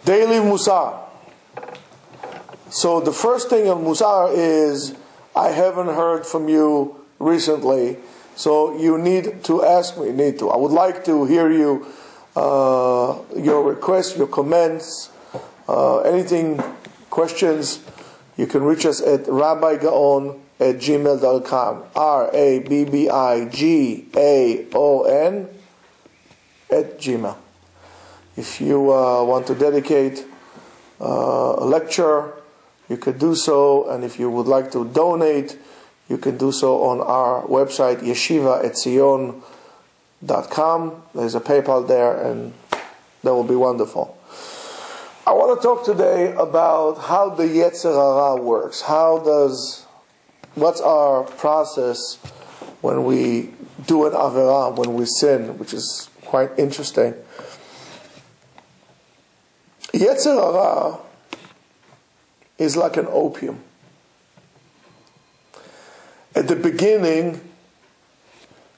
Daily Mussar. So the first thing of Mussar is, I haven't heard from you recently, so you need to ask me. I would like to hear you, your requests, your comments, anything, questions. You can reach us at rabbigaon@gmail.com. RABBIGAON @gmail. If you want to dedicate a lecture, you could do so, and if you would like to donate, you can do so on our website, yeshiva@zion.com. There's a PayPal there, and that will be wonderful. I want to talk today about how the Yetzer Hara works. What's our process when we do an Averah, when we sin, which is quite interesting. Yetzer Hara is like an opium. At the beginning,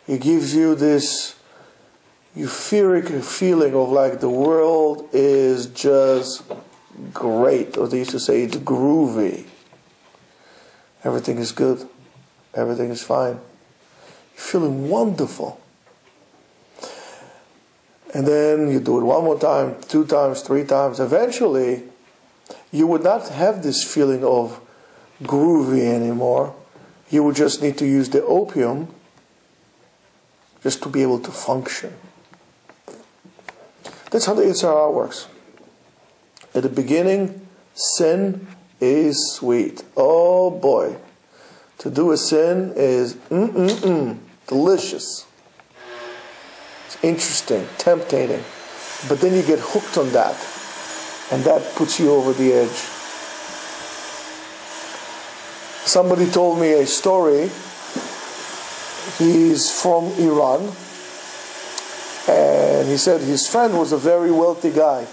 it gives you this euphoric feeling of like the world is just great. Or they used to say it's groovy. Everything is good. Everything is fine. You're feeling wonderful. And then you do it one more time, 2 times, 3 times. Eventually, you would not have this feeling of groovy anymore. You would just need to use the opium just to be able to function. That's how the Yetzer Hara works. At the beginning, sin is sweet. Oh boy. To do a sin is delicious. It's interesting, tempting. But then you get hooked on that. And that puts you over the edge. Somebody told me a story. He's from Iran. And he said his friend was a very wealthy guy.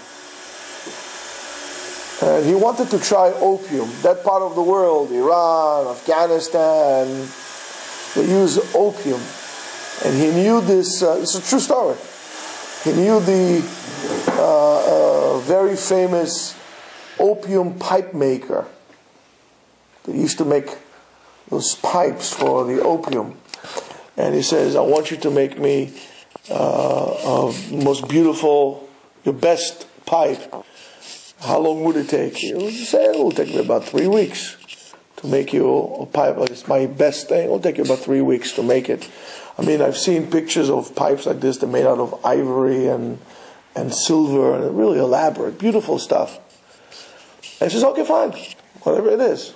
And he wanted to try opium. That part of the world, Iran, Afghanistan, they use opium. And he knew this, it's a true story. He knew the very famous opium pipe maker. They used to make those pipes for the opium. And he says, I want you to make me most beautiful, your best pipe. How long would it take? He would say, it will take me about 3 weeks to make you a pipe. It's my best thing. It will take you about 3 weeks to make it. I mean, I've seen pictures of pipes like this. They're made out of ivory and silver, and really elaborate, beautiful stuff. And he says, okay, fine, whatever it is.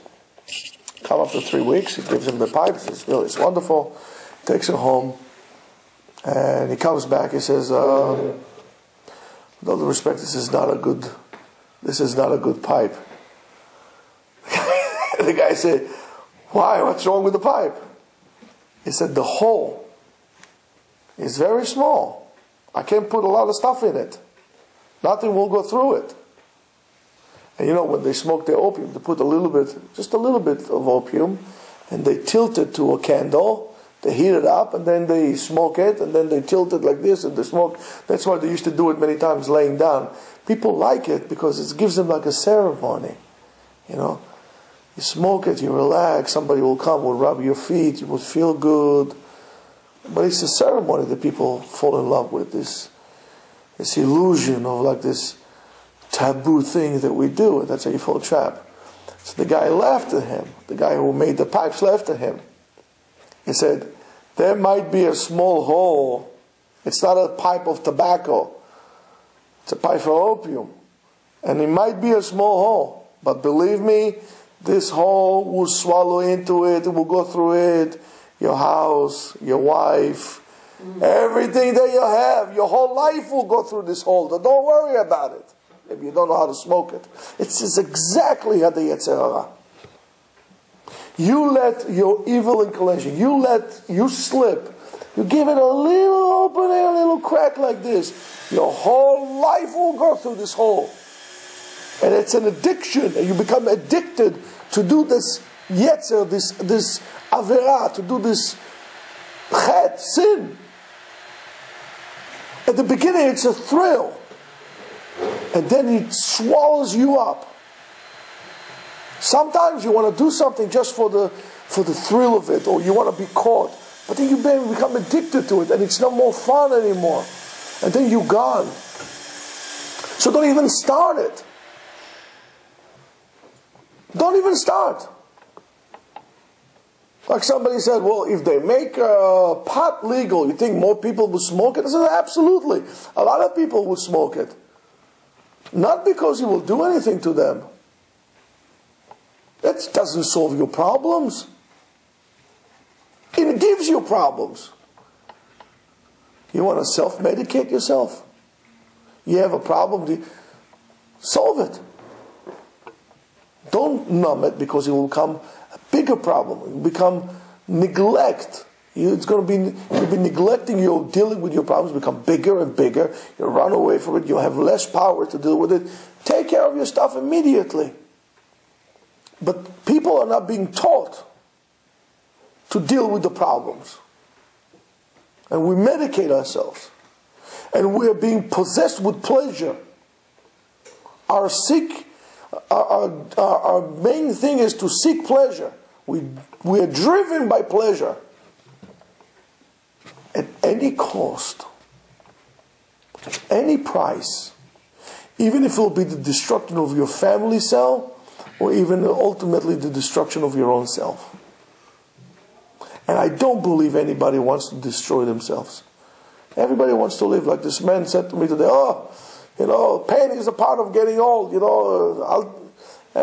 Come after 3 weeks, he gives him the pipe. He says, really, it's wonderful. Takes it home. And he comes back. He says, with all due respect, this is not a good pipe. The guy said, why? What's wrong with the pipe? He said, the hole is very small. I can't put a lot of stuff in it. Nothing will go through it. And you know, when they smoke their opium, they put just a little bit of opium, and they tilt it to a candle. They heat it up, and then they smoke it, and then they tilt it like this, and they smoke. That's why they used to do it many times laying down. People like it because it gives them like a ceremony. You know, you smoke it, you relax, somebody will come, will rub your feet, you will feel good. But it's a ceremony that people fall in love with, this illusion of like this taboo thing that we do, and that's how you fall trap. So the guy laughed at him. The guy who made the pipes laughed at him. He said, there might be a small hole. It's not a pipe of tobacco. It's a pipe for opium. And it might be a small hole. But believe me, this hole will swallow into it. It will go through it. Your house, your wife, everything that you have, your whole life will go through this hole. Don't worry about it. Maybe you don't know how to smoke it. It's exactly how the Yetzer Hara. You let your evil inclination, you slip, you give it a little opening, a little crack like this, your whole life will go through this hole. And it's an addiction, and you become addicted to do this Yetzer, this Averah, to do this Chet, sin. At the beginning it's a thrill. and then it swallows you up. Sometimes you want to do something just for the thrill of it, or you want to be caught, but then you become addicted to it, and it's no more fun anymore, and then you're gone. So don't even start it. Don't even start. Like somebody said, well, if they make pot legal, you think more people will smoke it? I said, absolutely. A lot of people will smoke it. Not because it will do anything to them. That doesn't solve your problems. It gives you problems. You want to self-medicate yourself? You have a problem, solve it. Don't numb it, because it will become a bigger problem. It will become neglect. You'll be neglecting your dealing with your problems, become bigger and bigger. You'll run away from it. You'll have less power to deal with it. Take care of your stuff immediately. But people are not being taught to deal with the problems. And we medicate ourselves. And we are being possessed with pleasure. Our main thing is to seek pleasure. We are driven by pleasure. At any cost. At any price. Even if it will be the destruction of your family cell, or even ultimately the destruction of your own self. And I don't believe anybody wants to destroy themselves. Everybody wants to live. Like this man said to me today, pain is a part of getting old, and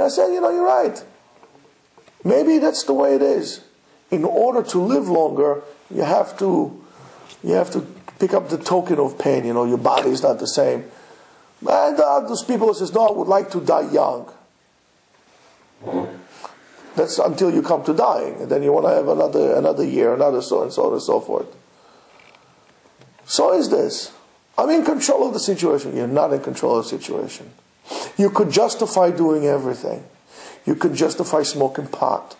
I said, you're right. Maybe that's the way it is. In order to live longer, you have to pick up the token of pain. Your body is not the same. And those people who says, no, I would like to die young. That's until you come to dying, and then you want to have another year, another so and so and so forth. So is this. I'm in control of the situation. You're not in control of the situation. You could justify doing everything. You could justify smoking pot,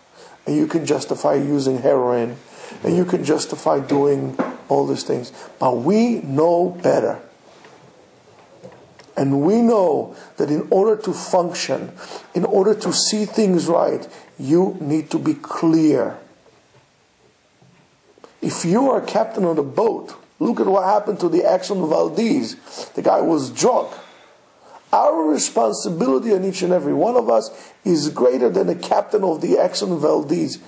and you can justify using heroin, and you can justify doing all these things. But we know better. And we know that in order to function, in order to see things right, you need to be clear. If you are a captain on a boat, look at what happened to the Exxon Valdez. The guy was drunk. Our responsibility on each and every one of us is greater than the captain of the Exxon Valdez.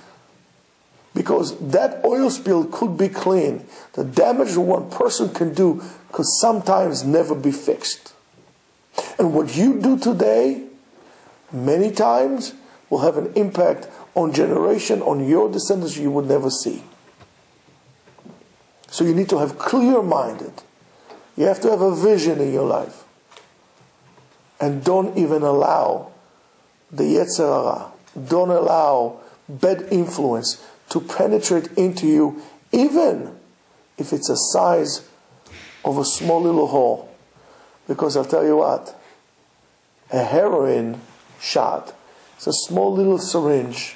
Because that oil spill could be cleaned. The damage that one person can do could sometimes never be fixed. And what you do today, many times, will have an impact on generation, on your descendants you would never see. So you need to have clear-minded. You have to have a vision in your life. And don't even allow the Yetzer Hara, don't allow bad influence to penetrate into you, even if it's the size of a small little hole. Because I'll tell you what, a heroin shot is a small little syringe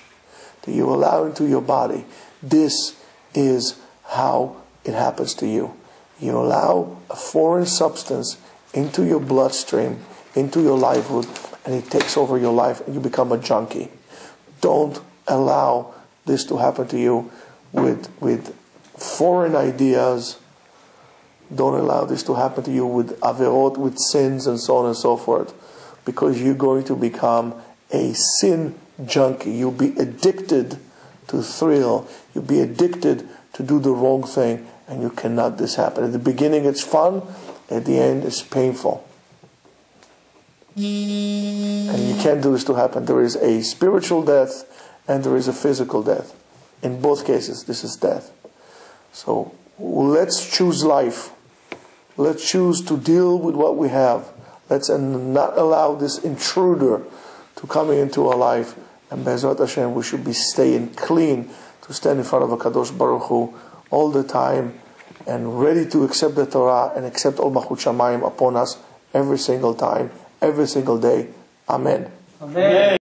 that you allow into your body. This is how it happens to you. You allow a foreign substance into your bloodstream, into your livelihood, and it takes over your life and you become a junkie. Don't allow this to happen to you with foreign ideas. Don't allow this to happen to you with averot, with sins and so on and so forth. Because you're going to become a sin junkie. You'll be addicted to thrill. You'll be addicted to do the wrong thing. And you cannot this happen. At the beginning it's fun. At the end it's painful. And you can't do this to happen. There is a spiritual death and there is a physical death. In both cases, this is death. So let's choose life. Let's choose to deal with what we have. Let's not allow this intruder to come into our life. And Be'ezrat Hashem, we should be staying clean to stand in front of a Kadosh Baruch Hu all the time and ready to accept the Torah and accept all Malchut Shamayim upon us every single time, every single day. Amen. Amen.